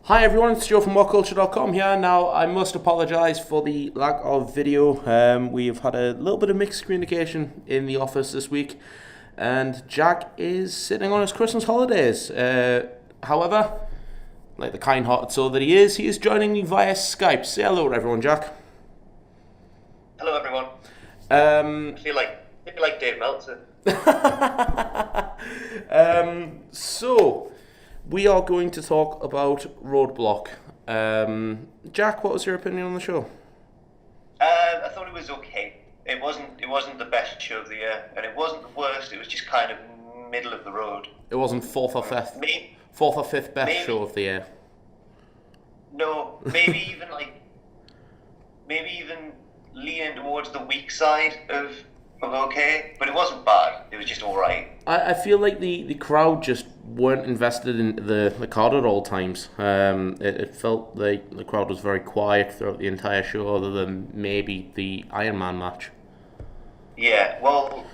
Hi everyone, it's Joe from WhatCulture.com here. Now, I must apologise for the lack of video. We've had a little bit of mixed communication in the office this week, and Jack is sitting on his Christmas holidays. However, like the kind-hearted soul that he is joining me via Skype. Say hello to everyone, Jack. Hello, everyone. I feel like Dave Meltzer. So, we are going to talk about Roadblock. Jack, what was your opinion on the show? I thought it was okay. It wasn't the best show of the year, and it wasn't the worst. It was just kind of middle of the road. It wasn't fourth or fifth best show of the year. No, maybe even leaning towards the weak side of okay, but it wasn't bad. It was just all right. I feel like the crowd just weren't invested in the card at all times. It felt like the crowd was very quiet throughout the entire show, other than maybe the Iron Man match. Yeah, well,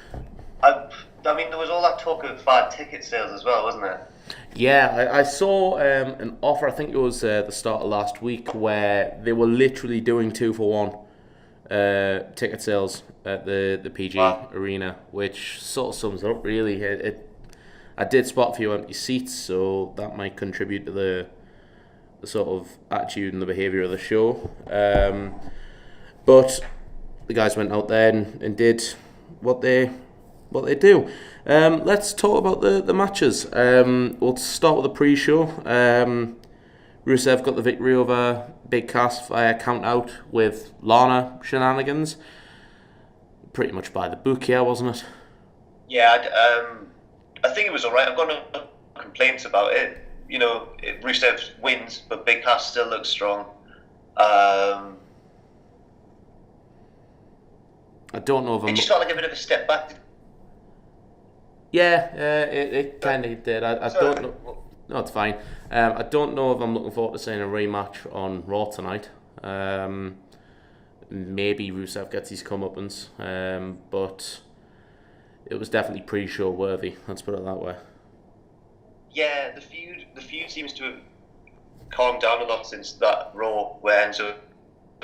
I mean, there was all that talk of bad ticket sales as well, wasn't there? Yeah, I saw an offer, I think it was the start of last week, where they were literally doing 2-for-1 ticket sales at the PG Arena, which sort of sums it up, really. I did spot a few empty seats, so that might contribute to the sort of attitude and the behaviour of the show. But the guys went out there and did what they do. Let's talk about the matches. We'll start with the pre-show. Rusev got the victory over Big Cass via count out with Lana shenanigans. Pretty much by the book here, wasn't it? Yeah, I think it was alright. I've got no complaints about it. You know, Rusev wins, but Big Cass still looks strong. I don't know if it just felt like a bit of a step back. Yeah, it kind of did. I don't know. No, it's fine. I don't know if I'm looking forward to seeing a rematch on Raw tonight. Maybe Rusev gets his comeuppance, but it was definitely pre-show worthy. Let's put it that way. Yeah, the feud seems to have calmed down a lot since that Raw where Enzo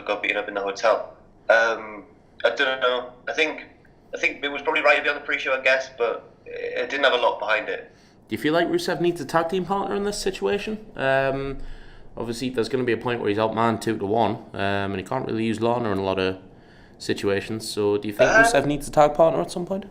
got beaten up in the hotel. I don't know. I think it was probably right to be on the pre-show, I guess, but it didn't have a lot behind it. Do you feel like Rusev needs a tag team partner in this situation? Obviously, there's going to be a point where he's outmanned 2-1, and he can't really use Lana in a lot of situations. So, do you think Rusev needs a tag partner at some point?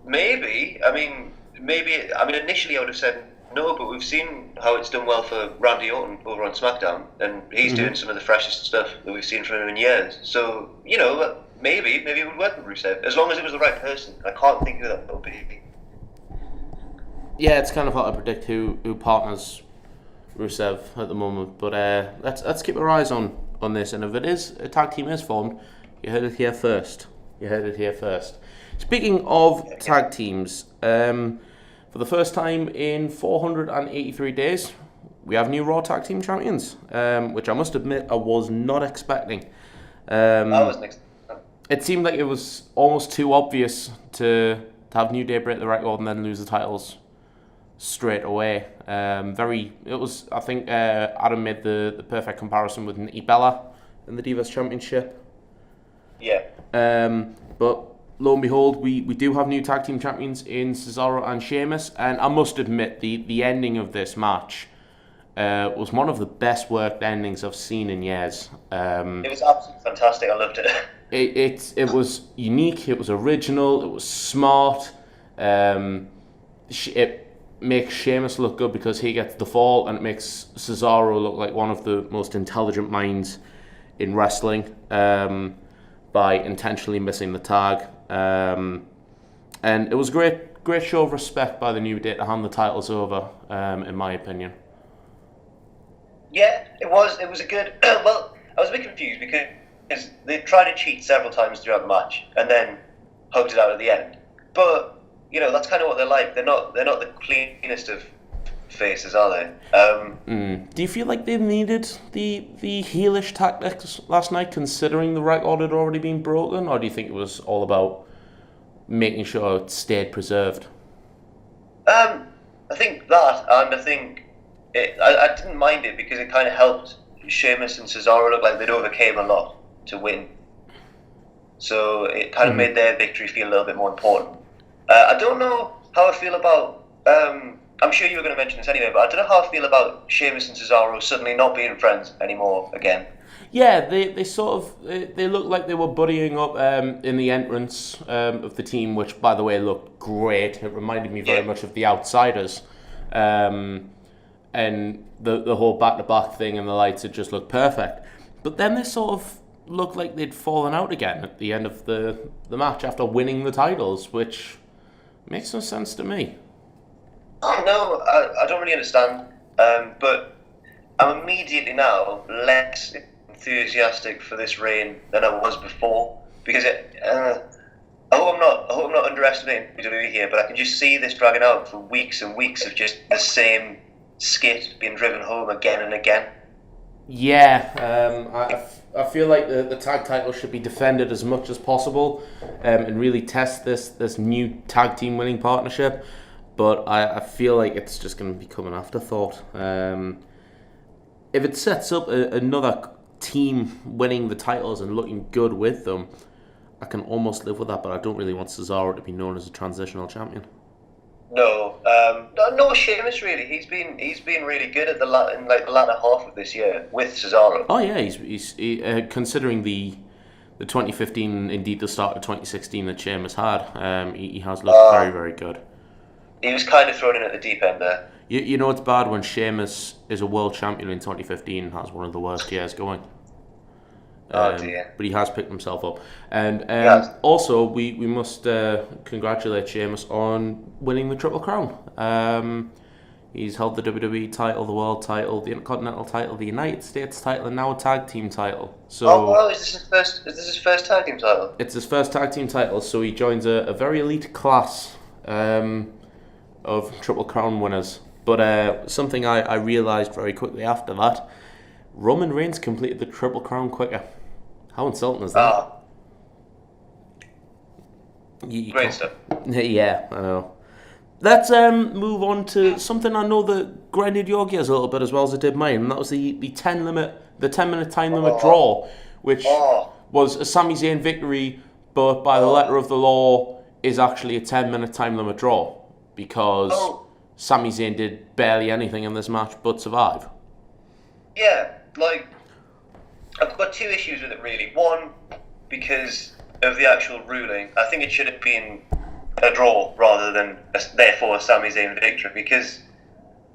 Maybe. I mean, initially I would have said no, but we've seen how it's done well for Randy Orton over on SmackDown, and he's doing some of the freshest stuff that we've seen from him in years. So, you know, maybe it would work with Rusev, as long as it was the right person. I can't think who that would be. Yeah, it's kind of hard to predict who partners Rusev at the moment, but let's keep our eyes on this, and if a tag team is formed, you heard it here first. Speaking of tag teams, for the first time in 483 days, we have new Raw Tag Team Champions, which I must admit I was not expecting. I wasn't expecting. It seemed like it was almost too obvious to have New Day break the record and then lose the titles straight away. I think Adam made the perfect comparison with Nikki Bella in the Divas Championship. Yeah. But lo and behold, we do have new tag team champions in Cesaro and Sheamus, and I must admit the ending of this match was one of the best worked endings I've seen in years. It was absolutely fantastic. I loved it. It was unique. It was original. It was smart. It makes Sheamus look good because he gets the fall, and it makes Cesaro look like one of the most intelligent minds in wrestling by intentionally missing the tag. And it was a great show of respect by the New Day to hand the titles over, in my opinion. Yeah, it was a good... well, I was a bit confused because they tried to cheat several times throughout the match and then hugged it out at the end. But you know, that's kind of what they're like. They're not the cleanest of faces, are they? Do you feel like they needed the heelish tactics last night, considering the record had already been broken, or do you think it was all about making sure it stayed preserved? I think that, and I think I didn't mind it because it kind of helped Sheamus and Cesaro look like they'd overcame a lot to win. So it kind of made their victory feel a little bit more important. I don't know how I feel about. I'm sure you were going to mention this anyway, but I don't know how I feel about Sheamus and Cesaro suddenly not being friends anymore again. Yeah, they sort of they looked like they were buddying up in the entrance of the team, which by the way looked great. It reminded me very much of the Outsiders, and the whole back to back thing and the lights had just looked perfect. But then they sort of looked like they'd fallen out again at the end of the match after winning the titles, which makes no sense to me. No, I don't really understand. But I'm immediately now less enthusiastic for this reign than I was before because I hope I'm not underestimating WWE here, but I can just see this dragging out for weeks and weeks of just the same skit being driven home again and again. Yeah, I feel like the tag title should be defended as much as possible and really test this new tag team winning partnership. But I feel like it's just going to become an afterthought. If it sets up another team winning the titles and looking good with them, I can almost live with that. But I don't really want Cesaro to be known as a transitional champion. No, no Sheamus really. He's been really good at the latter half of this year with Cesaro. Oh yeah, he's considering the 2015, indeed the start of 2016 that Sheamus had. He has looked very, very good. He was kind of thrown in at the deep end there. You know it's bad when Sheamus is a world champion in 2015 and has one of the worst years going. Oh dear. But he has picked himself up. And also, we must congratulate Sheamus on winning the Triple Crown. He's held the WWE title, the World title, the Intercontinental title, the United States title, and now a tag team title. So, is this his first tag team title? It's his first tag team title, so he joins a very elite class of Triple Crown winners. But something I realised very quickly after that, Roman Reigns completed the Triple Crown quicker. How insulting is that? Great stuff. Yeah, I know. Let's move on to something I know that grinded your gears a little bit as well as it did mine, and that was the 10-minute time limit draw, which was a Sami Zayn victory, but by the letter of the law is actually a 10-minute time limit draw because Sami Zayn did barely anything in this match but survive. Yeah, I've got two issues with it really. One, because of the actual ruling, I think it should have been a draw rather than therefore a Sami Zayn victory. Because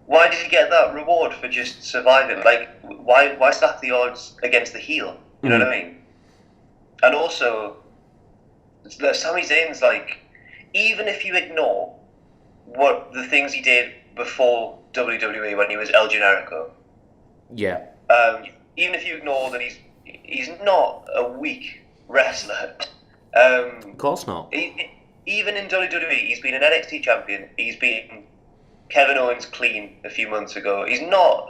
why did he get that reward for just surviving? Why stack the odds against the heel? You know what I mean? And also, Sami Zayn's even if you ignore what the things he did before WWE when he was El Generico. Yeah. Even if you ignore that he's not a weak wrestler. Of course not. Even in WWE, he's been an NXT champion. He's beaten Kevin Owens clean a few months ago. He's not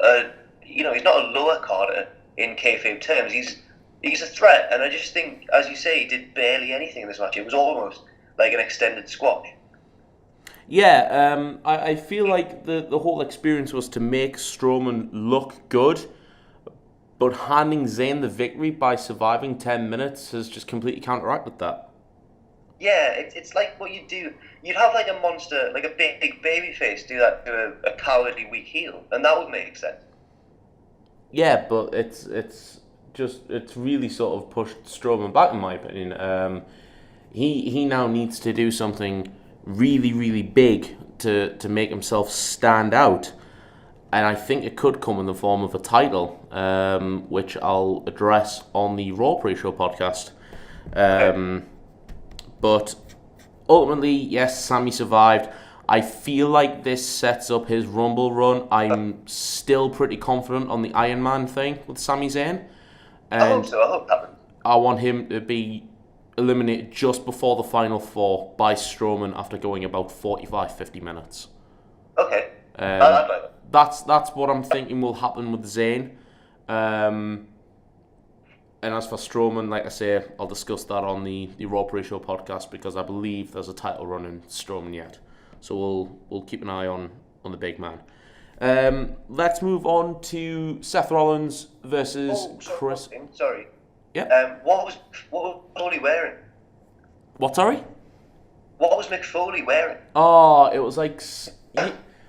he's not a lower carder in kayfabe terms. He's a threat, and I just think, as you say, he did barely anything in this match. It was almost like an extended squash. Yeah, I feel like the whole experience was to make Strowman look good, but handing Zayn the victory by surviving 10 minutes has just completely counteracted that. Yeah, it's like what you do. You'd have a monster, like a big baby face, do that to a cowardly weak heel, and that would make sense. Yeah, but it's really sort of pushed Strowman back, in my opinion. He now needs to do something really, really big to make himself stand out. And I think it could come in the form of a title, which I'll address on the Raw pre-show podcast. But ultimately, yes, Sami survived. I feel like this sets up his Rumble run. I'm still pretty confident on the Iron Man thing with Sami Zayn. And I hope so. I hope that happens. I want him to be eliminated just before the Final Four by Strowman after going about 45-50 minutes. Okay. I'd like that. That's what I'm thinking will happen with Zayn. And as for Strowman, like I say, I'll discuss that on the Raw Pre-Show podcast because I believe there's a title run in Strowman yet. So we'll keep an eye on the big man. Let's move on to Seth Rollins versus Chris. Sorry. Yeah. What was Foley wearing? What? Sorry. What was Mick Foley wearing? Oh, it was like.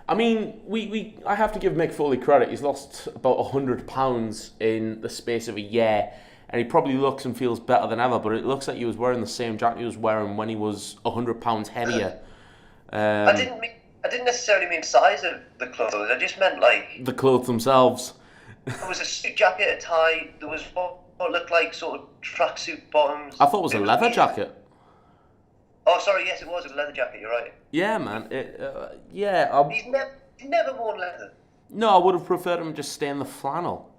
I mean, I have to give Mick Foley credit. He's lost about 100 pounds in the space of a year, and he probably looks and feels better than ever. But it looks like he was wearing the same jacket he was wearing when he was 100 pounds heavier. I didn't necessarily mean size of the clothes. I just meant like the clothes themselves. There was a suit jacket, a tie. There was what looked like sort of tracksuit bottoms. I thought it was a leather jacket. Oh, sorry. Yes, it was a leather jacket. You're right. Yeah, man. He's never worn leather. No, I would have preferred him just stay in the flannel.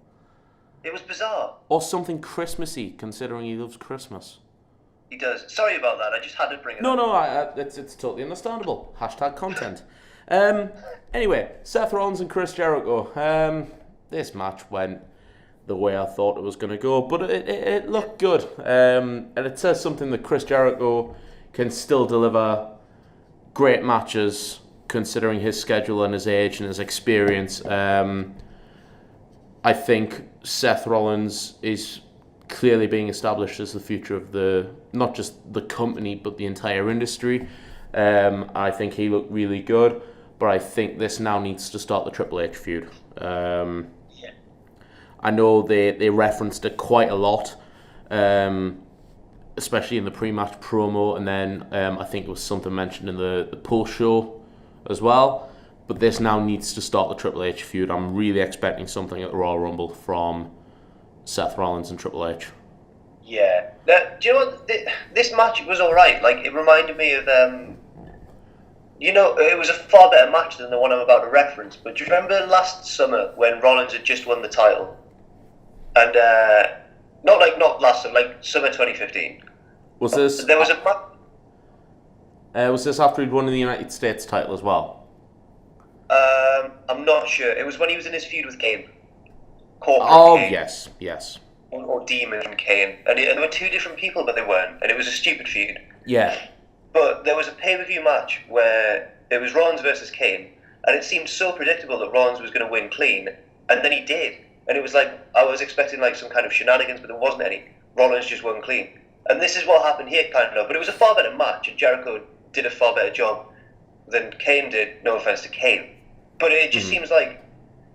It was bizarre. Or something Christmassy, considering he loves Christmas. He does. Sorry about that. I just had to bring it up. No, it's totally understandable. Hashtag content. Anyway, Seth Rollins and Chris Jericho. This match went the way I thought it was going to go, but it looked good. And it says something that Chris Jericho can still deliver great matches, considering his schedule and his age and his experience. I think Seth Rollins is clearly being established as the future of not just the company, but the entire industry. I think he looked really good, but I think this now needs to start the Triple H feud. I know they referenced it quite a lot, especially in the pre-match promo, and then I think it was something mentioned in the post-show as well. But this now needs to start the Triple H feud. I'm really expecting something at the Royal Rumble from Seth Rollins and Triple H. Yeah. Now, do you know what? This match was alright. Like, it reminded me of, it was a far better match than the one I'm about to reference. But do you remember last summer when Rollins had just won the title? And, not last summer, like summer 2015. Was this... There was a match... was this after he'd won the United States title as well? I'm not sure. It was when he was in his feud with Kane. Kane. Yes. Or Demon Kane. And there were two different people, but they weren't. And it was a stupid feud. Yeah. But there was a pay-per-view match where it was Rollins versus Kane, and it seemed so predictable that Rollins was going to win clean, and then he did. And it was like, I was expecting like some kind of shenanigans, but there wasn't any. Rollins just won clean. And this is what happened here, kind of. But it was a far better match, and Jericho did a far better job than Kane did, no offense to Kane. But it just seems like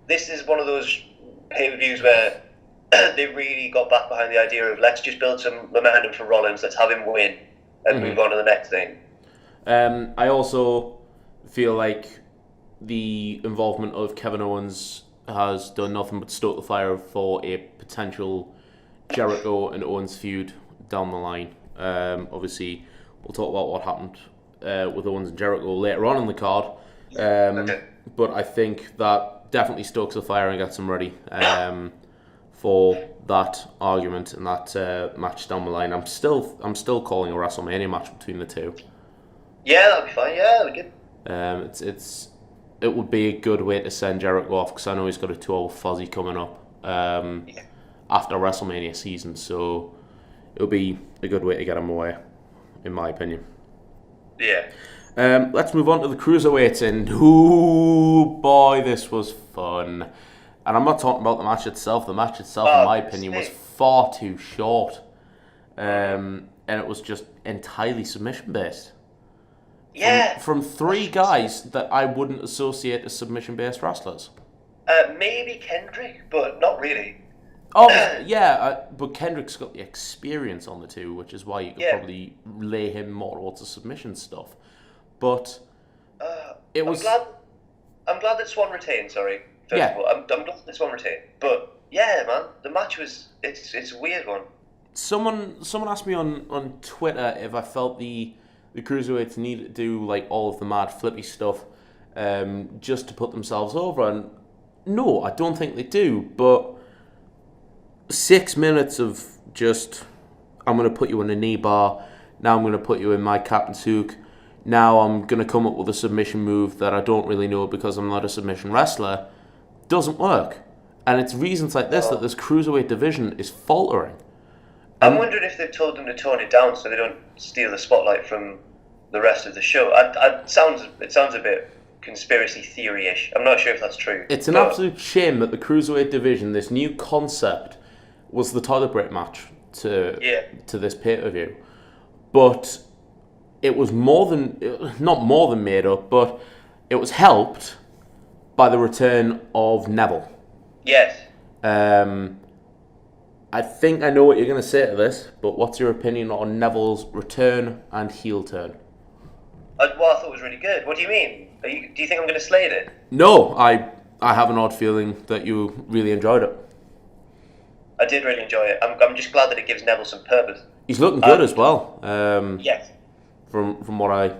this is one of those pay-per-views where they really got back behind the idea of let's just build some momentum for Rollins, let's have him win, and move on to the next thing. I also feel like the involvement of Kevin Owens has done nothing but stoke the fire for a potential Jericho and Owens feud down the line. Obviously, we'll talk about what happened with Owens and Jericho later on in the card. But I think that definitely stokes the fire and gets them ready for that argument and that match down the line. I'm still calling a WrestleMania match between the two. Yeah, that'd be fine. Yeah, that'd be good. It would be a good way to send Jericho off, because I know he's got a 2-hour fuzzy coming up after WrestleMania season, so it would be a good way to get him away, in my opinion. Yeah. Let's move on to the cruiserweights, and ooh boy, this was fun. And I'm not talking about the match itself. The match itself, in my opinion, was far too short, and it was just entirely submission based. Yeah. From three guys that I wouldn't associate as submission based wrestlers. Maybe Kendrick, but not really. Oh yeah, but Kendrick's got the experience on the two, which is why you could probably lay him more towards the submission stuff. But it was. I'm glad that Swan retained. Sorry, first of all, I'm glad that Swan retained. But yeah, man, the match was it's a weird one. Someone asked me on Twitter if I felt the cruiserweights needed to do like all of the mad flippy stuff just to put themselves over, and no, I don't think they do. But 6 minutes of just, I'm going to put you in a knee bar, now I'm going to put you in my captain's hook, now I'm going to come up with a submission move that I don't really know because I'm not a submission wrestler, doesn't work. And it's reasons like this that this cruiserweight division is faltering. I'm wondering if they've told them to tone it down so they don't steal the spotlight from the rest of the show. It sounds a bit conspiracy theory-ish. I'm not sure if that's true. It's an absolute shame that the cruiserweight division, this new concept, was the toilet break match to this pay-per-view. But it was not more than made up, but it was helped by the return of Neville. Yes. I think I know what you're going to say to this, but what's your opinion on Neville's return and heel turn? I thought it was really good. What do you mean? Do you think I'm going to slate it? No, I have an odd feeling that you really enjoyed it. I did really enjoy it. I'm just glad that it gives Neville some purpose. He's looking good as well. Yes. From what I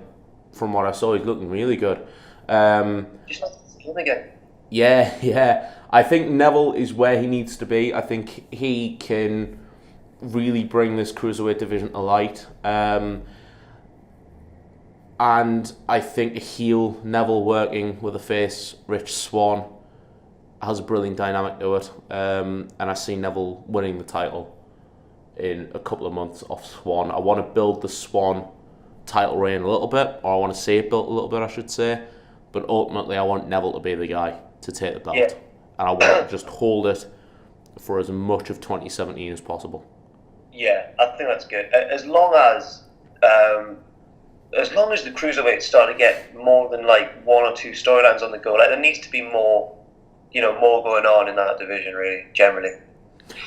saw, he's looking really good. Just like him again. Yeah. I think Neville is where he needs to be. I think he can really bring this cruiserweight division to light. And I think a heel Neville working with a face Rich Swann has a brilliant dynamic to it. And I see Neville winning the title in a couple of months off Swann. I want to build the Swann title reign a little bit, or I want to see it built a little bit, I should say. But ultimately, I want Neville to be the guy to take the belt. Yeah. And I want to just hold it for as much of 2017 as possible. Yeah, I think that's good. As long as the cruiserweights start to get more than like one or two storylines on the go, like there needs to be more, more going on in that division, really, generally.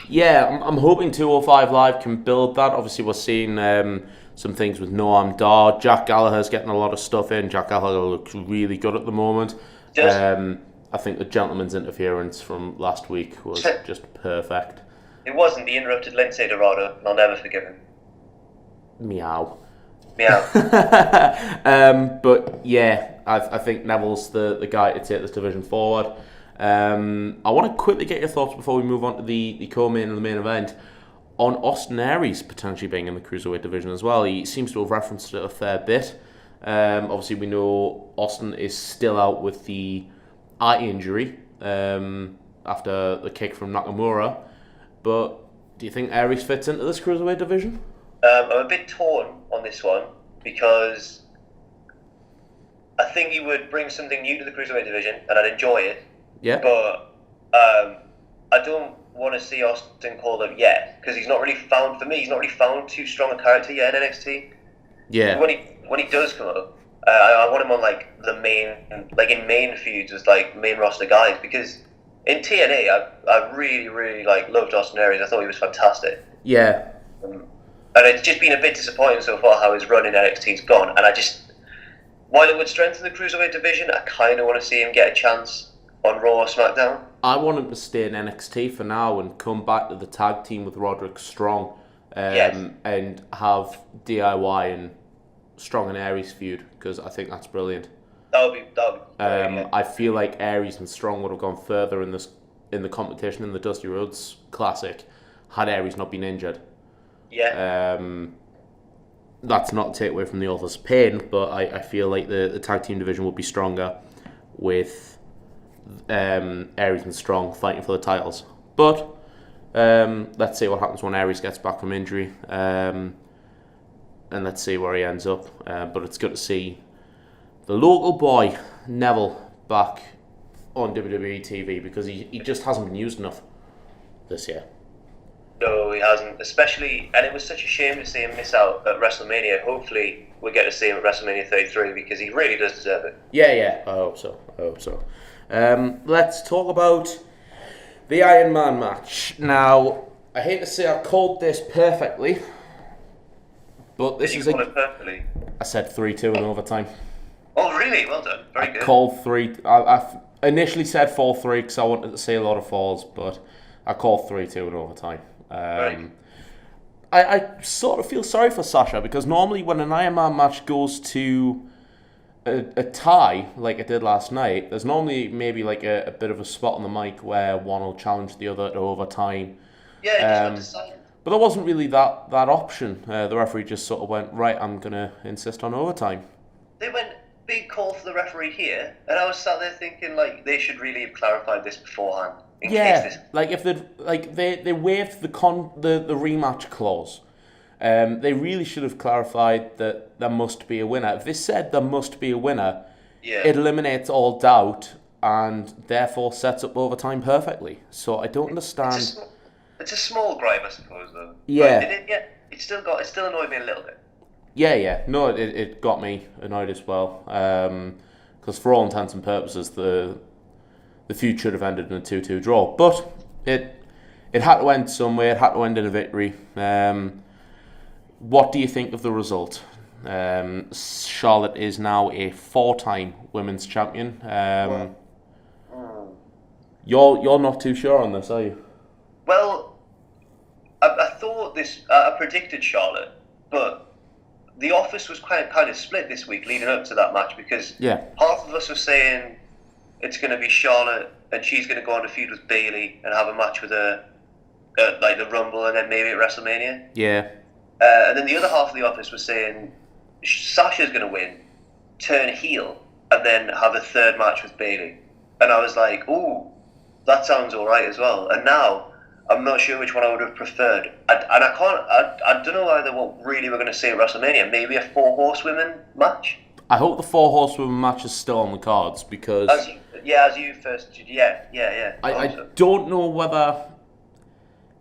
Yeah, I'm hoping 205 Live can build that. Obviously, we're seeing some things with Noam Dar. Jack Gallagher's getting a lot of stuff in. Jack Gallagher looks really good at the moment. I think the gentleman's interference from last week was just perfect. It wasn't. The interrupted Lindsay Dorado, and I'll never forgive him. Meow. Meow. But yeah, I think Neville's the guy to take this division forward. I want to quickly get your thoughts before we move on to the co-main and the main event on Austin Aries potentially being in the cruiserweight division as well. He seems to have referenced it a fair bit. Obviously, we know Austin is still out with the eye injury after the kick from Nakamura. But do you think Aries fits into this cruiserweight division? I'm a bit torn on this one because I think he would bring something new to the cruiserweight division and I'd enjoy it. Yeah. But I don't want to see Austin called up yet because he's not really found too strong a character yet in NXT. Yeah. When he does come up, I want him on like the main, like in main feuds as like main roster guys because in TNA I really loved Austin Aries. I thought he was fantastic. Yeah. And it's just been a bit disappointing so far how his run in NXT's gone. And while it would strengthen the cruiserweight division, I kind of want to see him get a chance on Raw or SmackDown. I want him to stay in NXT for now and come back to the tag team with Roderick Strong and have DIY and Strong and Aries feud because I think that's brilliant. That would be brilliant. I feel like Aries and Strong would have gone further in the competition in the Dusty Rhodes Classic had Aries not been injured. Yeah. That's not to take away from the author's pain, but I feel like the tag team division would be stronger with Aries and Strong fighting for the titles. But let's see what happens when Aries gets back from injury, and let's see where he ends up. But it's good to see the local boy Neville back on WWE TV because he just hasn't been used enough this year. No, he hasn't. Especially, and it was such a shame to see him miss out at WrestleMania. Hopefully, we'll get to see him at WrestleMania 33 because he really does deserve it. Yeah, I hope so. Let's talk about the Iron Man match. Now, I hate to say I called this perfectly, but this is it perfectly. I said 3-2 in overtime. Oh, really? Well done. Very good. Called 3. I initially said 4-3 because I wanted to see a lot of falls, but I called 3-2 in overtime. Right. I sort of feel sorry for Sasha because normally when an Iron Man match goes to a tie like it did last night, there's normally maybe like a bit of a spot on the mic where one will challenge the other to overtime. Yeah, it just got decided. But there wasn't really that option. The referee just sort of went, right, I'm going to insist on overtime. They went, big call for the referee here, and I was sat there thinking, like, they should really have clarified this beforehand. Like if they waived the rematch clause. They really should have clarified that there must be a winner. If they said there must be a winner, Yeah. it eliminates all doubt and therefore sets up overtime perfectly. So I don't understand. It's a small gripe, I suppose, though. Yeah. But it still annoyed me a little bit. Yeah. No, it got me annoyed as well. Because for all intents and purposes, the feud should have ended in a 2-2 draw. But it had to end somewhere. It had to end in a victory. What do you think of the result? Charlotte is now a 4-time women's champion. You're not too sure on this, are you? Well, I thought this. I predicted Charlotte, but the office was kind of split this week leading up to that match because half of us were saying it's going to be Charlotte and she's going to go on a feud with Bayley and have a match with her at like the Rumble and then maybe at WrestleMania. Yeah. And then the other half of the office was saying Sasha's going to win, turn heel, and then have a third match with Bayley. And I was like, ooh, that sounds all right as well. And now I'm not sure which one I would have preferred. I don't know either what really we're going to say at WrestleMania. Maybe a 4 horsewomen match? I hope the 4 horsewomen match is still on the cards because... As you first... Yeah. I don't know whether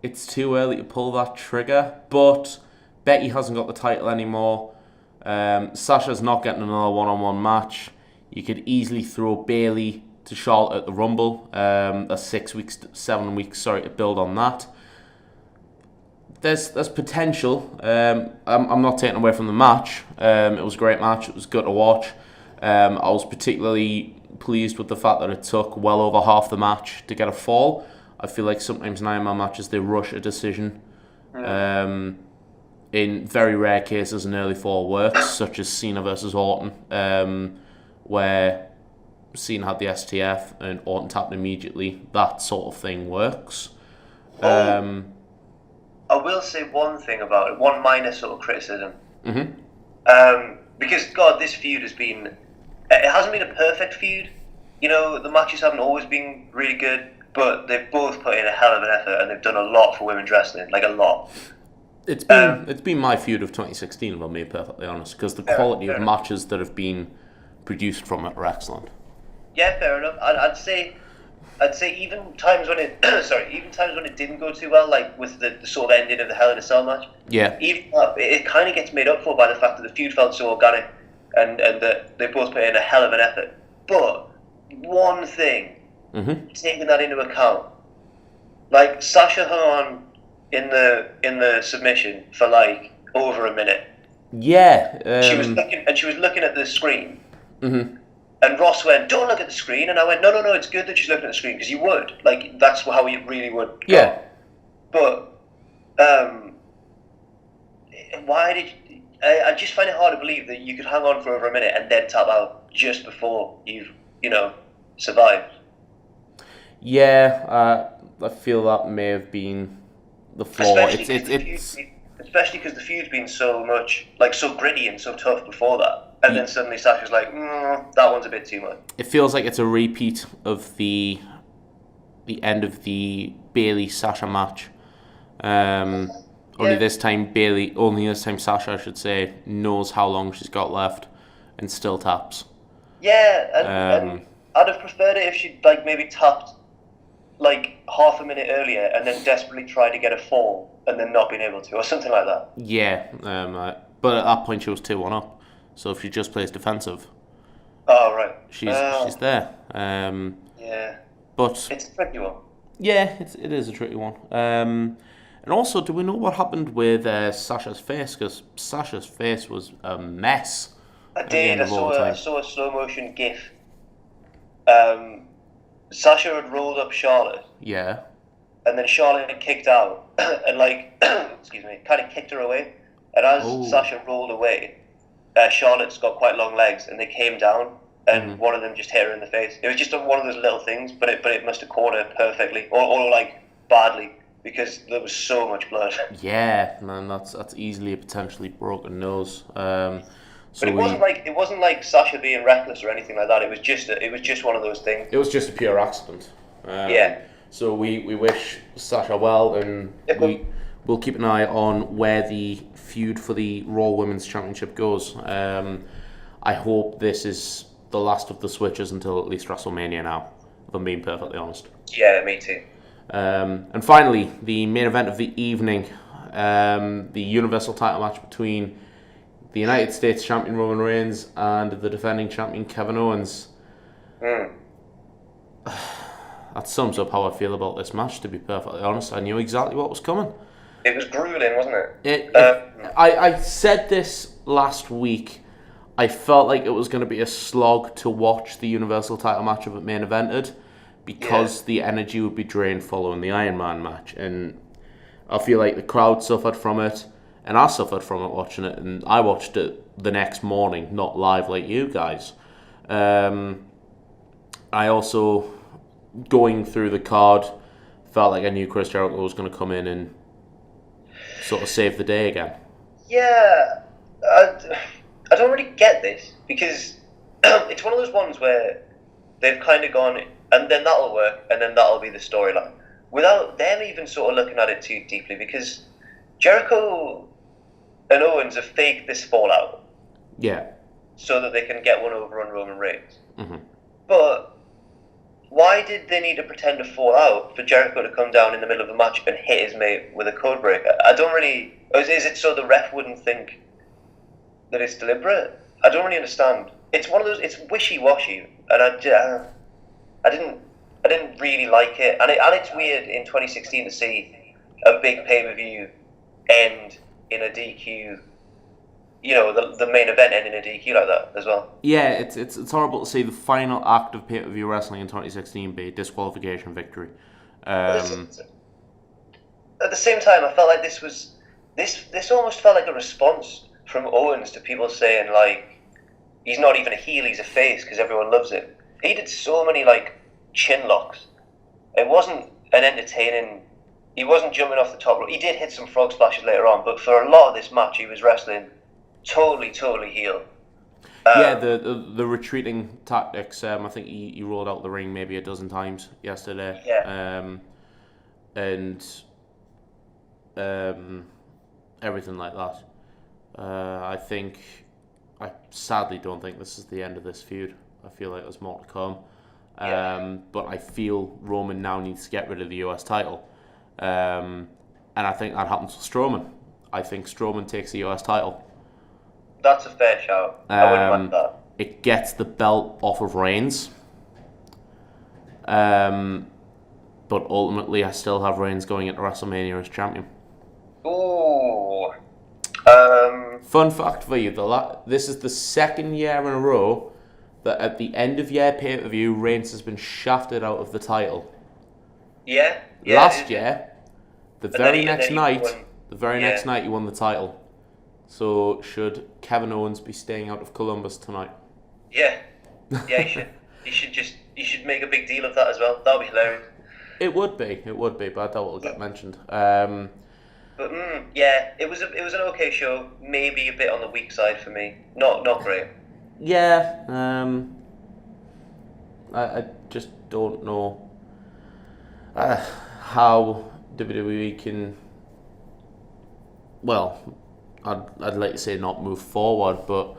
it's too early to pull that trigger, but Becky hasn't got the title anymore. Sasha's not getting another one-on-one match. You could easily throw Bayley to Charlotte at the Rumble. That's 7 weeks, to build on that. There's potential. I'm not taking away from the match. It was a great match. It was good to watch. I was particularly pleased with the fact that it took well over half the match to get a fall. I feel like sometimes in Iron matches they rush a decision. In very rare cases, an early fall works, such as Cena versus Orton, where Cena had the STF and Orton tapped immediately. That sort of thing works. I will say one thing about it, one minor sort of criticism. Because, God, this feud has been... It hasn't been a perfect feud. You know, the matches haven't always been really good, but they've both put in a hell of an effort and they've done a lot for women's wrestling, like a lot. It's been my feud of 2016, if I'm being perfectly honest, because the quality of matches that have been produced from it are excellent. Yeah, fair enough. I'd say even times when it didn't go too well, like with the sort of ending of the Hell in a Cell match. Yeah. Even it kind of gets made up for by the fact that the feud felt so organic and that they both put in a hell of an effort. But one thing, taking that into account, like Sasha hung on in the submission for like over a minute. Yeah. She was looking at the screen. And Ross went, "Don't look at the screen," and I went, "No, it's good that she's looking at the screen because you would, like, that's how you really would." Go. Yeah. But why did I just find it hard to believe that you could hang on for over a minute and then tap out just before you've survived. Yeah, I feel that may have been the flaw. Especially because the feud's been so gritty and so tough before that. And then suddenly Sasha's like, that one's a bit too much. It feels like it's a repeat of the end of the Bayley-Sasha match. Only this time Sasha, I should say, knows how long she's got left and still taps. Yeah, and I'd have preferred it if she'd maybe tapped half a minute earlier and then desperately tried to get a fall and then not been able to, or something like that. Yeah, but at that point she was 2-1 up. So if she just plays defensive, right, she's there. Yeah, but it's a tricky one. Yeah, it is a tricky one. And also, do we know what happened with Sasha's face? Because Sasha's face was a mess. I did. I saw a slow motion GIF. Sasha had rolled up Charlotte. Yeah. And then Charlotte had kicked out and kind of kicked her away. And as Sasha rolled away, Charlotte's got quite long legs, and they came down, and one of them just hit her in the face. It was just one of those little things, but it must have caught her perfectly, or badly, because there was so much blood. Yeah, man, that's easily a potentially broken nose. But it wasn't like Sasha being reckless or anything like that. It was just one of those things. It was just a pure accident. Yeah. So we wish Sasha well, and we'll keep an eye on where the feud for the Raw Women's Championship goes. I hope this is the last of the switches until at least WrestleMania now, if I'm being perfectly honest. Yeah, me too. And finally, the main event of the evening, the Universal title match between the United States champion Roman Reigns and the defending champion Kevin Owens. That sums up how I feel about this match, to be perfectly honest. I knew exactly what was coming. It was grueling, wasn't it? I said this last week. I felt like it was going to be a slog to watch the Universal title match if it main evented, because the energy would be drained following the Iron Man match. And I feel like the crowd suffered from it, and I suffered from it watching it, and I watched it the next morning, not live like you guys. I also, going through the card, felt like I knew Chris Jericho was going to come in and sort of save the day again. Yeah, I don't really get this, because it's one of those ones where they've kind of gone, and then that'll work, and then that'll be the storyline, without them even sort of looking at it too deeply, because Jericho and Owens have faked this fallout. Yeah. So that they can get one over on Roman Reigns. Mm-hmm. But why did they need to pretend to fall out for Jericho to come down in the middle of a match and hit his mate with a code breaker? I don't really... Is it so the ref wouldn't think that it's deliberate? I don't really understand. It's one of those... It's wishy-washy, and I didn't really like it. And it's weird in 2016 to see a big pay-per-view end in a DQ... You know, the main event ending in a DQ like that as well. Yeah, it's horrible to see the final act of pay-per-view wrestling in 2016 be a disqualification victory. At the same time, I felt like this almost felt like a response from Owens to people saying, like, he's not even a heel, he's a face because everyone loves him. He did so many, like, chin locks. It wasn't an entertaining... He wasn't jumping off the top rope. He did hit some frog splashes later on, but for a lot of this match, he was wrestling totally heel. The retreating tactics. I think he rolled out the ring maybe a dozen times yesterday. Yeah. And everything like that. I sadly don't think this is the end of this feud. I feel like there's more to come. But I feel Roman now needs to get rid of the US title. And I think that happens with Strowman. I think Strowman takes the US title. That's a fair shout. I wouldn't mind that. It gets the belt off of Reigns. But ultimately, I still have Reigns going into WrestleMania as champion. Ooh. Fun fact for you, this is the second year in a row that at the end of year pay-per-view, Reigns has been shafted out of the title. Yeah. Last year, the very next night, he won the title. So should Kevin Owens be staying out of Columbus tonight? Yeah, he should. He should make a big deal of that as well. That would be hilarious. It would be, but I doubt it'll get mentioned. But it was an okay show. Maybe a bit on the weak side for me. Not great. Yeah. I just don't know how WWE can. Well, I'd like to say not move forward, but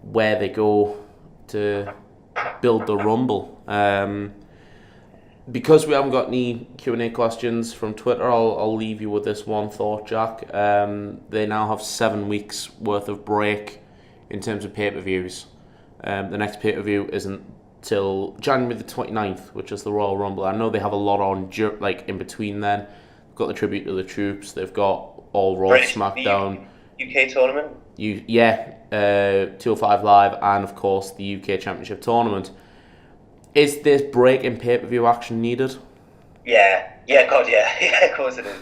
where they go to build the Rumble. Because we haven't got any Q&A questions from Twitter, I'll leave you with this one thought, Jack. They now have 7 weeks worth of break in terms of pay-per-views. The next pay-per-view isn't till January the 29th, which is the Royal Rumble. I know they have a lot on in between then. They've got the Tribute to the Troops. They've got All Raw, SmackDown. UK tournament? 205 Live, and of course the UK Championship tournament. Is this break in pay-per-view action needed? Yeah, God, yeah, of course it is.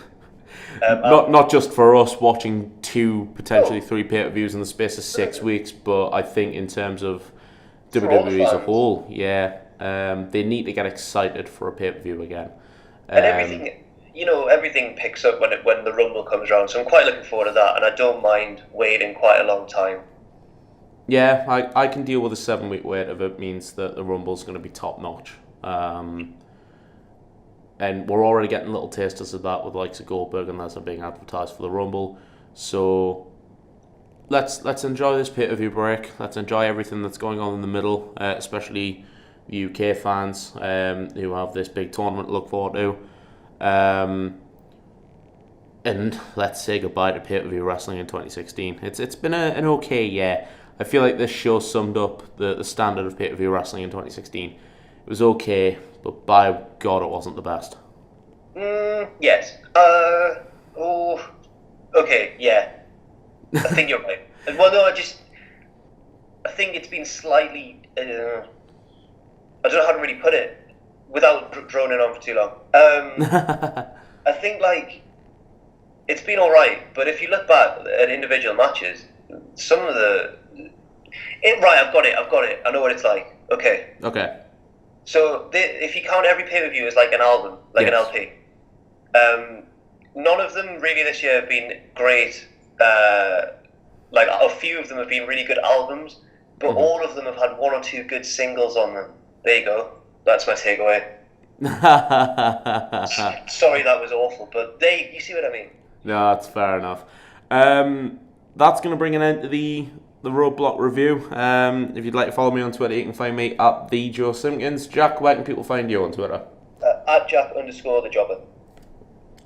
Not just for us watching 2, potentially 3 pay-per-views in the space of 6 weeks, but I think in terms of WWE as a whole, they need to get excited for a pay-per-view again. And everything picks up when the Rumble comes around, so I'm quite looking forward to that, and I don't mind waiting quite a long time. Yeah, I can deal with a 7-week wait if it means that the Rumble's going to be top-notch. And we're already getting little tasters of that with the likes of Goldberg and Lesnar being advertised for the Rumble. So let's enjoy this pay-per-view break. Let's enjoy everything that's going on in the middle, especially the UK fans who have this big tournament to look forward to. And let's say goodbye to pay-per-view wrestling in 2016. It's been an okay year. I feel like this show summed up the standard of pay-per-view wrestling in 2016. It was okay, but by God, it wasn't the best. Yes. Okay, yeah. I think you're right. Well, no, I think it's been slightly... I don't know how to really put it without droning on for too long. I think, like, it's been alright, but if you look back at individual matches, some of the... Right, I've got it. I know what it's like. Okay. So, if you count every pay-per-view as like an album, like an LP, none of them really this year have been great. Like, a few of them have been really good albums, but all of them have had one or two good singles on them. There you go. That's my takeaway. Sorry, that was awful, but you see what I mean? No, that's fair enough. That's going to bring an end to the Roadblock review. If you'd like to follow me on Twitter, you can find me at the Joe Simpkins. Jack, where can people find you on Twitter? At Jack_the_jobber.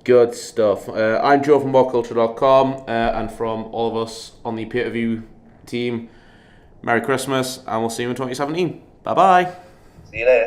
Good stuff. I'm Joe from WhatCulture.com, and from all of us on the pay-per-view team, Merry Christmas, and we'll see you in 2017. Bye-bye. See you later.